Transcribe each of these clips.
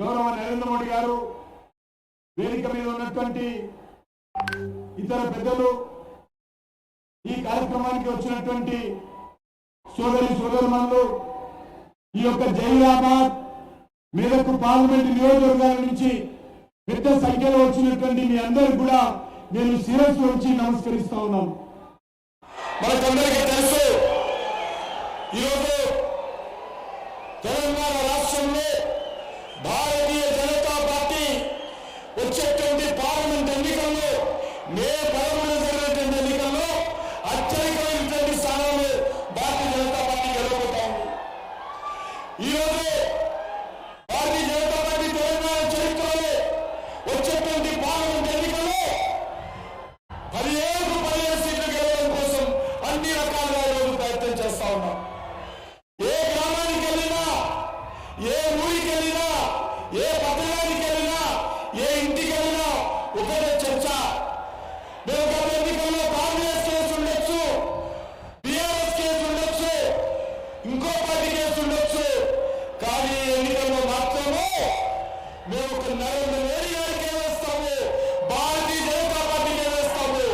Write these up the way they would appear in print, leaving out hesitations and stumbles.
గౌరవ నరేంద్ర మోడీ గారు, వేదిక మీద ఉన్నటువంటి ఇతర పెద్దలు, ఈ కార్యక్రమానికి వచ్చినటువంటి సోదరుమణులు, ఈ యొక్క జైరాబాద్ మేరకు పార్లమెంట్ నియోజకవర్గాల నుంచి పెద్ద సంఖ్యలో వచ్చినటువంటి మీ అందరికి కూడా నేను శిరస్సు వచ్చి నమస్కరిస్తా ఉన్నాను. మనకందరికీ తెలుసు, ఈరోజు తెలంగాణ రాష్ట్రంలో భారతీయ జనతా పార్టీ వచ్చేటువంటి పార్లమెంట్ ఎన్నికల్లో మే 11 జరిగినటువంటి ఎన్నికల్లో అత్యధికమైనటువంటి స్థానాలు భారతీయ జనతా పార్టీ గెలవబోతా ఉంది. ఈరోజు భారతీయ జనతా పార్టీ తెలంగాణ చరిత్రలో వచ్చేటువంటి పార్లమెంట్ ఎన్నికల్లో 15 సీట్లు గెలవడం కోసం అన్ని రకాలుగా ఈరోజు ప్రయత్నం చేస్తా ఉన్నాం. ఏ గ్రామానికి వెళ్ళినా, ఏ ఊరికి వెళ్ళినా, ఏ పట్టణానికి వెళ్ళినా, ఏ ఇంటికి వెళ్ళినా ఒకటే చర్చ. మేము గత ఎన్నికల్లో కాంగ్రెస్ కేసు ఉండొచ్చు, టీఆర్ఎస్ కేసు ఉండొచ్చు, ఇంకో పార్టీ కేసు ఉండొచ్చు, కానీ ఎన్నికల్లో మాత్రమే మేము ఒక నరేంద్ర మోడీ గారికి వేస్తాము, భారతీయ జనతా పార్టీకి వేస్తాము.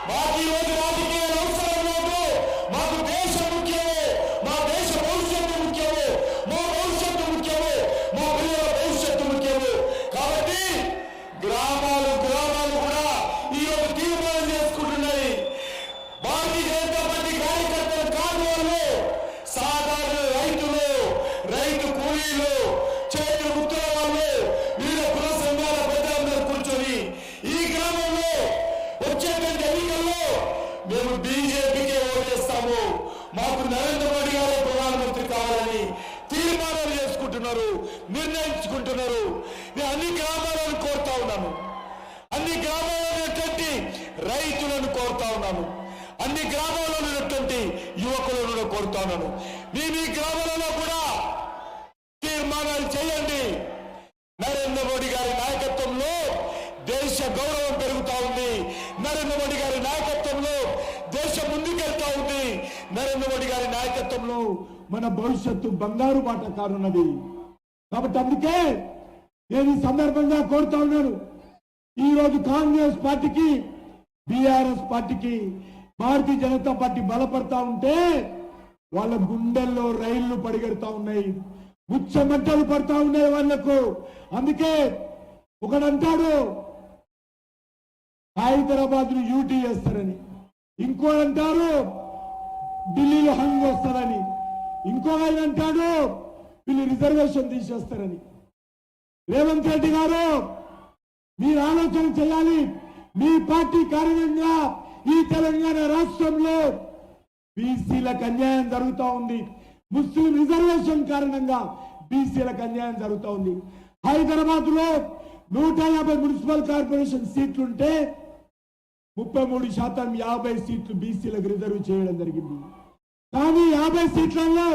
మాకు ఈరోజు రాజకీయాలు అవసరం లేదు. మాకు దేశం ముఖ్యము, మా దేశ భవిష్యత్తు ముఖ్యము, మా భవిష్యత్తు ముఖ్యము, మా పిల్లల భవిష్యత్తు ముఖ్యము. కాబట్టి గ్రామాలు కూడా ఈరోజు తీర్మానం చేసుకుంటున్నాయి. భారతీయ జనతా పార్టీ కార్యకర్తలు కాదు వాళ్ళు, సాధారణ రైతులు, రైతు కూలీలు, చేతి వృత్తుల వాళ్ళు, వివిధ కుల సంఘాల పెద్దలందరూ కూర్చొని ఈ గ్రామంలో వచ్చేటువంటి ఎన్నికల్లో మేము బీజేపీకే ఓటేస్తాము, మాకు నరేంద్ర మోడీ గారే ప్రధానమంత్రి కావాలని తీర్మానాలు చేసుకుంటున్నారు, నిర్ణయించుకుంటున్నారు. నేను అన్ని గ్రామాలను కోరుతా ఉన్నాను, అన్ని గ్రామాల్లో ఉన్నటువంటి రైతులను కోరుతా ఉన్నాను, అన్ని గ్రామాల్లో ఉన్నటువంటి యువకులను కోరుతా ఉన్నాను. మీ గ్రామాలలో కూడా తీర్మానాలు చేయండి. నరేంద్ర మోడీ గారి నాయకత్వంలో దేశ గౌరవం పెరుగుతా ఉంది. నరేంద్ర మోడీ గారి నాయకత్వంలో దేశం ముందుకెళ్తా ఉంది. నరేంద్ర మోడీ గారి నాయకత్వంలో మన భవిష్యత్తు బంగారు బాట కానున్నది. కాబట్టి అందుకే నేను ఈ సందర్భంగా కోరుతా ఉన్నాను, ఈ రోజు కాంగ్రెస్ పార్టీకి, బీఆర్ఎస్ పార్టీకి భారతీయ జనతా పార్టీ బలపడతా ఉంటే వాళ్ళ గుండెల్లో రైళ్లు పరిగెడతా ఉన్నాయి, ముచ్చమంటలు పడతా ఉన్నాయి వాళ్లకు. అందుకే ఒకడంటాడు హైదరాబాద్ ను యూటీ చేస్తారని, ఇంకో అంటారు ఢిల్లీలో హంగ్ వస్తారని, ఇంకో ఆయన అంటాడు వీళ్ళు రిజర్వేషన్ తీసేస్తారని. రేవంత్ రెడ్డి గారు మీరు ఆలోచన చేయాలి. మీ పార్టీ కారణంగా ఈ తెలంగాణ రాష్ట్రంలో బీసీలకు అన్యాయం జరుగుతూ ఉంది. ముస్లిం రిజర్వేషన్ కారణంగా బీసీలకు అన్యాయం జరుగుతూ ఉంది. హైదరాబాద్ లో 150 మున్సిపల్ కార్పొరేషన్ సీట్లుంటే 33% 50 సీట్లు బీసీలకు రిజర్వ్ చేయడం జరిగింది. కానీ 50 సీట్లలో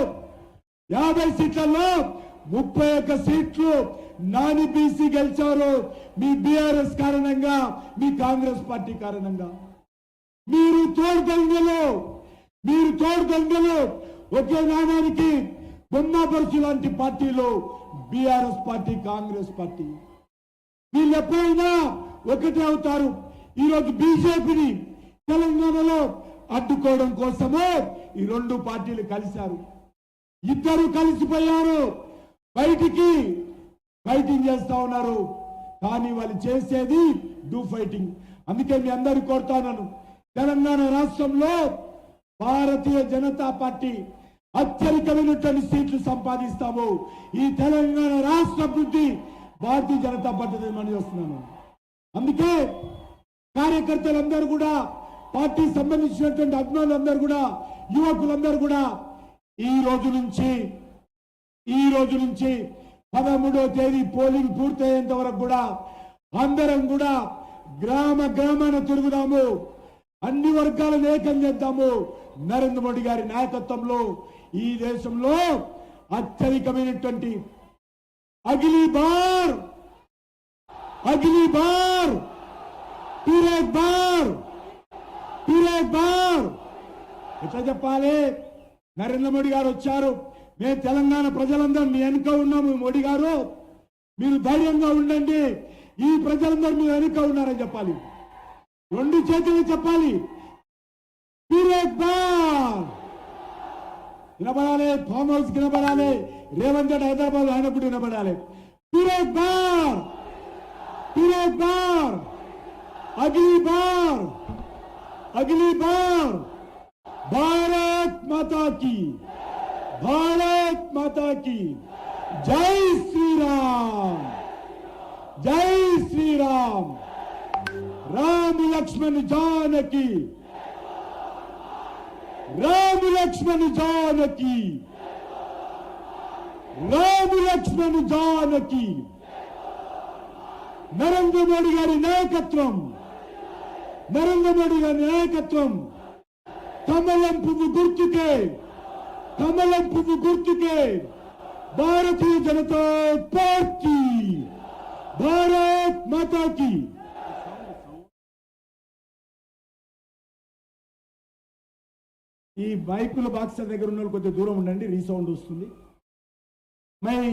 31 సీట్లు నాని బీసీ గెలిచారు. మీ బీఆర్ఎస్ కారణంగా, మీ కాంగ్రెస్ పార్టీ కారణంగా. మీరు తోడు దొంగలు. ఒకే నాణానికి బొమ్మపరుచు లాంటి పార్టీలు బీఆర్ఎస్ పార్టీ, కాంగ్రెస్ పార్టీ. వీళ్ళు ఎప్పుడైనా ఒకటే అవుతారు. ఈరోజు బీజేపీని తెలంగాణలో అడ్డుకోవడం కోసమే ఈ రెండు పార్టీలు కలిశారు. ఇద్దరు కలిసిపోయారు, ఫైటింగ్ చేస్తా ఉన్నారు. కానీ వాళ్ళు చేసేది ఫైటింగ్. అందుకే మీ అందరూ కోరుతాను, తెలంగాణ రాష్ట్రంలో భారతీయ జనతా పార్టీ అత్యధికమైనటువంటి సీట్లు సంపాదిస్తాము. ఈ తెలంగాణ రాష్ట్ర అభివృద్ధి భారతీయ జనతా పార్టీ మనం చేస్తున్నాను. అందుకే కార్యకర్తలందరూ కూడా, పార్టీ సంబంధించినటువంటి అభిమానులందరూ కూడా, యువకులందరూ కూడా ఈ రోజు నుంచి 13వ తేదీ పోలింగ్ పూర్తయ్యేంత వరకు కూడా అందరం కూడా గ్రామాన తిరుగుదాము, అన్ని వర్గాలను ఏకం చేద్దాము. నరేంద్ర మోడీ గారి నాయకత్వంలో ఈ దేశంలో అత్యధికమైనటువంటి అగిలీ బార్ ఎట్లా చెప్పాలి? నరేంద్ర మోడీ గారు వచ్చారు, మేము తెలంగాణ ప్రజలందరూ మీ వెనుక ఉన్నాము. మోడీ గారు మీరు ధైర్యంగా ఉండండి, ఈ ప్రజలందరూ మీ వెనుక ఉన్నారని చెప్పాలి. రెండు చేతులు చెప్పాలి. వినబడాలి, ఫామ్ హౌస్ వినబడాలి, రేవంత్ రెడ్డి హైదరాబాద్ ఆయన కూడా వినబడాలి. బార్ అగ్లీ బార్ భారత్ మాతా की जय श्री राम, जय श्री राम। राम लक्ष्मण जानकी, राम लक्ष्मण जानकी, राम लक्ष्मण जानकी। नरेंद्र मोदी गारी नायकत्वं, नरेंद्र मोदी गारी नायकत्वं कमलं पुव्वु गुर्तुके भारतीय जनता पार्टी, भारत माता की। ఈ మైకుల బాక్స్ దగ్గర ఉన్న కొద్దిగా దూరం ఉండండి, రీసౌండ్ వస్తుంది. मैं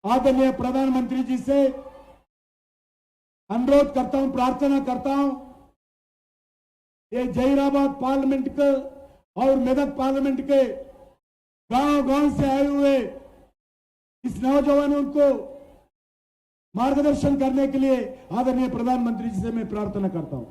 आदरणीय प्रधानमंत्री जी से अनुरोध करता हूं, प्रार्थना करता हूं, ये जहीराबाद पार्लियामेंट के और मेदक पार्लियामेंट के गांव-गांव से आए हुए इस नौजवानों को मार्गदर्शन करने के लिए आदरणीय प्रधानमंत्री जी से मैं प्रार्थना करता हूं।